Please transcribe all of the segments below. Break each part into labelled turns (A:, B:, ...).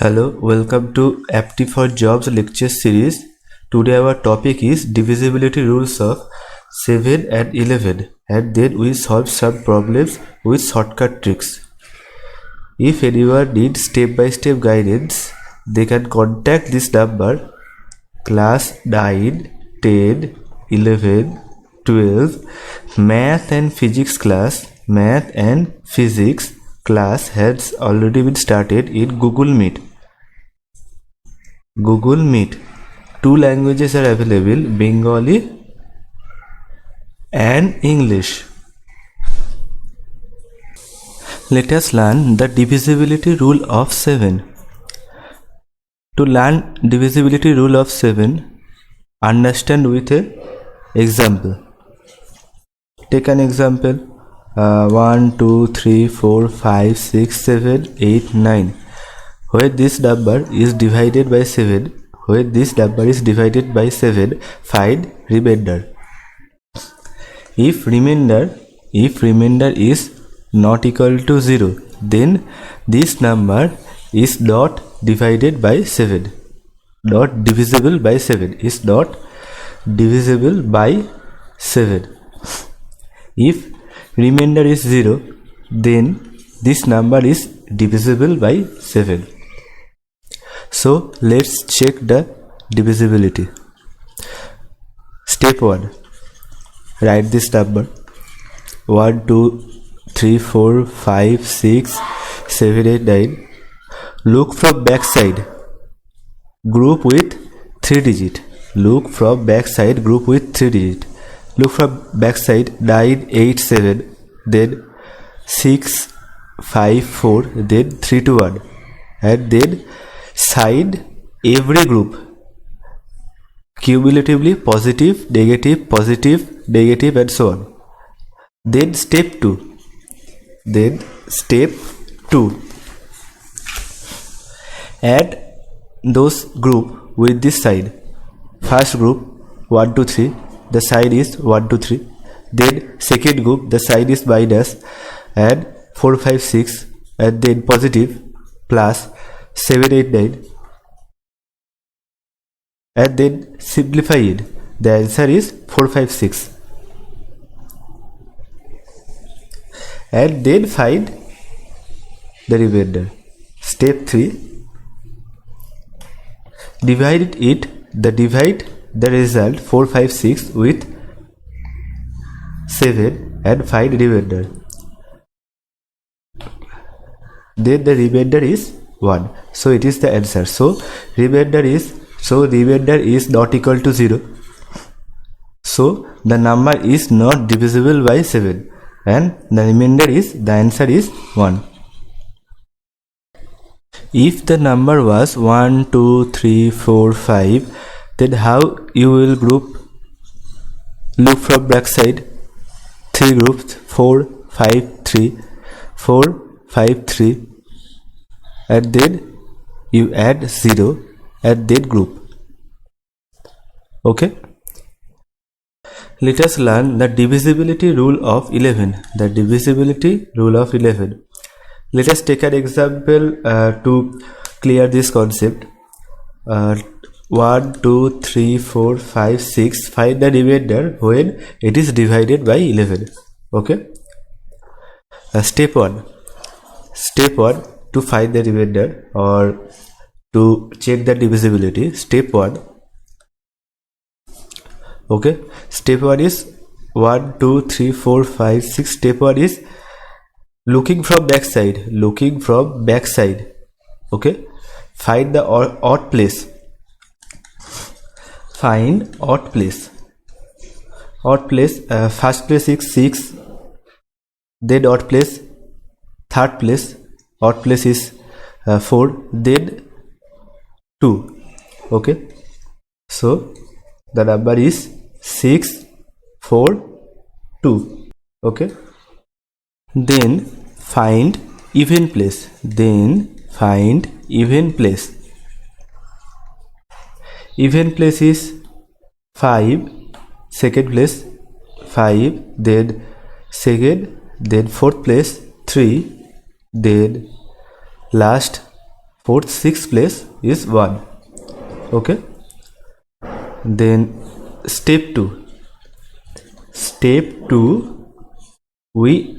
A: Hello, welcome to Apti for Jobs lecture series. Today our topic is divisibility rules of 7 and 11, and then we solve some problems with shortcut tricks. If anyone needs step-by-step guidance, they can contact this number class 9, 10, 11, 12, Math and Physics class. Math and Physics class has already been started in Google Meet. Google Meet. Two languages are available, Bengali and English. Let us learn the divisibility rule of 7. To learn divisibility rule of 7, understand with an example. Take an example. 1, 2, 3, 4, 5, 6, 7, 8, 9. Where this number is divided by 7, find remainder. If remainder is not equal to 0, then this number is not divided by 7, not divisible by 7, is not divisible by 7. If remainder is 0, then this number is divisible by 7. So let's check the divisibility. Step 1. Write this number 1, 2, 3, 4, 5, 6, 7, 8, 9. Look from back side. Group with 3 digit. Look from back side. Group with 3 digit. Look from back side 9, 8, 7. Then 6, 5, 4. Then 3, 2, 1. And then side every group cumulatively positive, negative, and so on. Then step 2. Add those group with this side. First group 1, 2, 3. The side is 1, 2, 3. Then second group, the side is minus, and 4, 5, 6, and then positive plus 7, 8, 9, and then simplify it. The answer is 4, 5, 6. And then find the remainder. Step 3. Divide the result 4, 5, 6 with 7 and find remainder. Then the remainder is 1. So it is the answer. So remainder is not equal to 0. So the number is not divisible by 7, and the answer is 1. If the number was 1, 2, 3, 4, 5, then how you will group? Look from back side. 3 groups 4, 5, 3, 4, 5, 3, and then you add 0 and then group. Okay. Let us learn the divisibility rule of 11. The divisibility rule of 11. Let us take an example to clear this concept. 1, 2, 3, 4, 5, 6. Find the remainder when it is divided by 11. Okay. Step 1. To find the remainder or to check the divisibility. Step 1. Okay. Step 1 is 1, 2, 3, 4, 5, 6. Step 1 is looking from back side. Okay. Find the odd place. Find odd place. First place is 6. Then odd place. Third place. Odd place is 4. Then 2. Okay. So the number is 6, 4, 2. Okay. Then find even place. Even place is 5. Second place 5. Then second. Then fourth place 3. Then last fourth, sixth place is 1. Okay. Then step 2. Step 2, we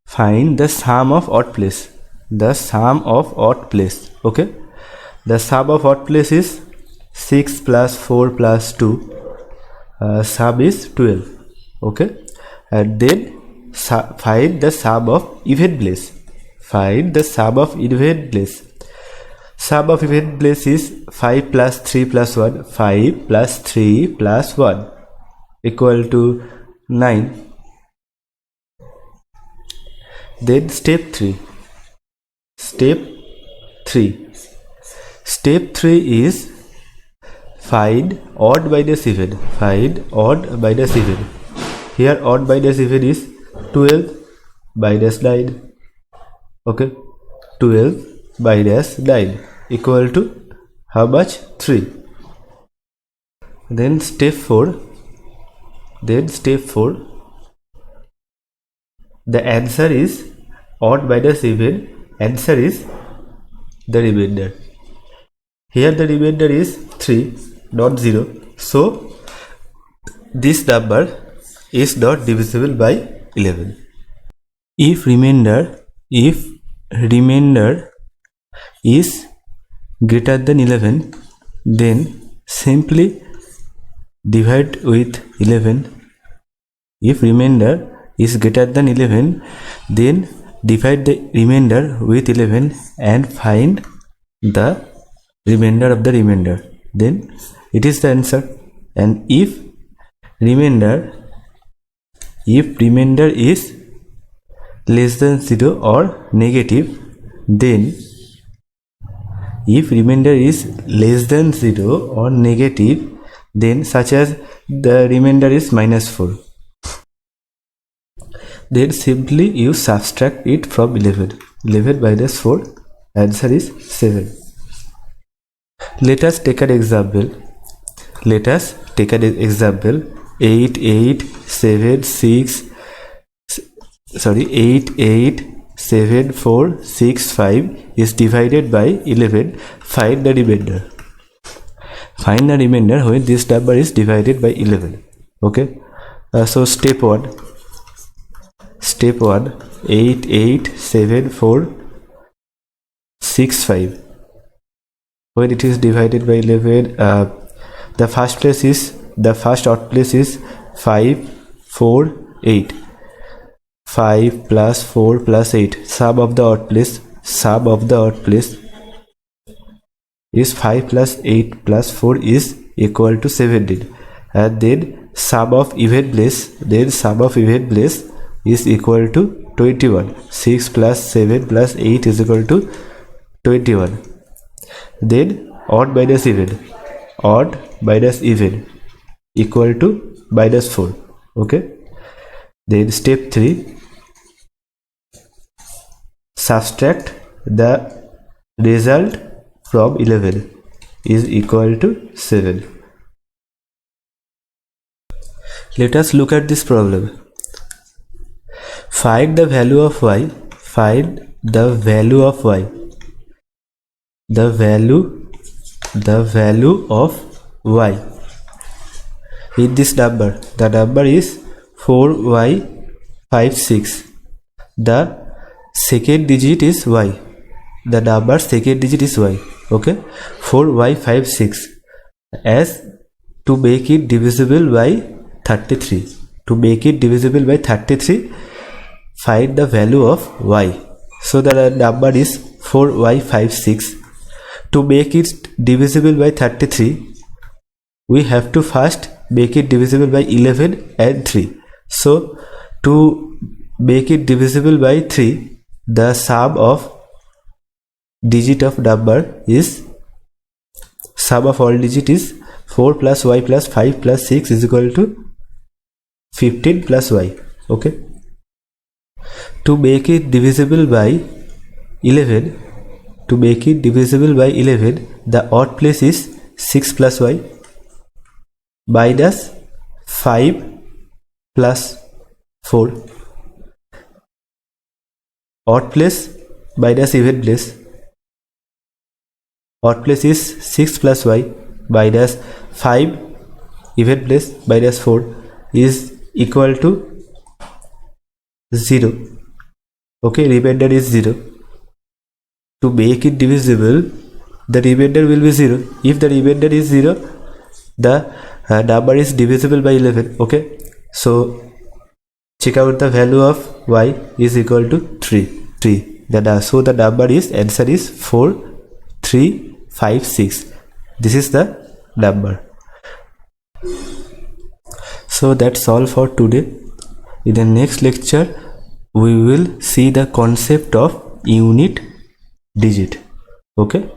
A: find the sum of odd place. The sum of odd place. Okay. The sum of odd place is 6 plus 4 plus 2. Sum is 12. Okay. And then find the sum of even place. Find the sum of even place. Sum of even place is 5 plus 3 plus 1. 5 plus 3 plus 1 equal to 9. Then step 3. Step 3. Step 3 is find odd minus even. Find odd minus even. Here odd minus even is 12 minus 9. Okay. 12 minus 9 equal to how much? 3. Then step 4. The answer is odd minus even. Answer is the remainder. Here the remainder is 3, not 0. So this number is not divisible by 11. If remainder is greater than 11, then simply divide with 11. If remainder is greater than 11, then divide the remainder with 11 and find the remainder of the remainder. Then it is the answer. And if remainder is less than 0 or negative, then if remainder is less than 0 or negative, then such as the remainder is minus 4, then simply you subtract it from 11. 11 minus 4, answer is 7. Let us take an example. 8, 8, 7, 4, 6, 5 is divided by 11. Find the remainder. Find the remainder when this number is divided by 11. Okay. So step 1. 8, 8, 7, 4, 6, 5. When it is divided by 11, the first odd place is 5, 4, 8. 5 plus 4 plus 8. Sum of the odd place is 5 plus 8 plus 4 is equal to 17. And then sum of even place is equal to 21. 6 plus 7 plus 8 is equal to 21. Then odd minus even equal to minus 4. Okay. Then step 3, subtract the result from 11 is equal to 7. Let us look at this problem. Find the value of y. The value of y in this number. The number is 4y56. The second digit is y. The number second digit is y. Okay. 4y56. As to make it divisible by 33. To make it divisible by 33, find the value of y. So the number is 4y56. To make it divisible by 33, we have to first make it divisible by 11 and 3. So to make it divisible by 3, the sum of digit of number is, sum of all digit is 4 plus y plus 5 plus 6 is equal to 15 plus y. Okay. To make it divisible by 11, the odd place is 6 plus y minus 5 plus 4. Odd place minus even place. odd place is 6 plus y minus 5 even place minus 4 is equal to 0. Okay, remainder is 0. To make it divisible, the remainder will be 0. If the remainder is 0, the number is divisible by 11. Okay, so check out the value of y is equal to 3. So the number is, answer is 4 3 5 6. This is the number. So that's all for today. In the next lecture we will see the concept of unit digit. Okay.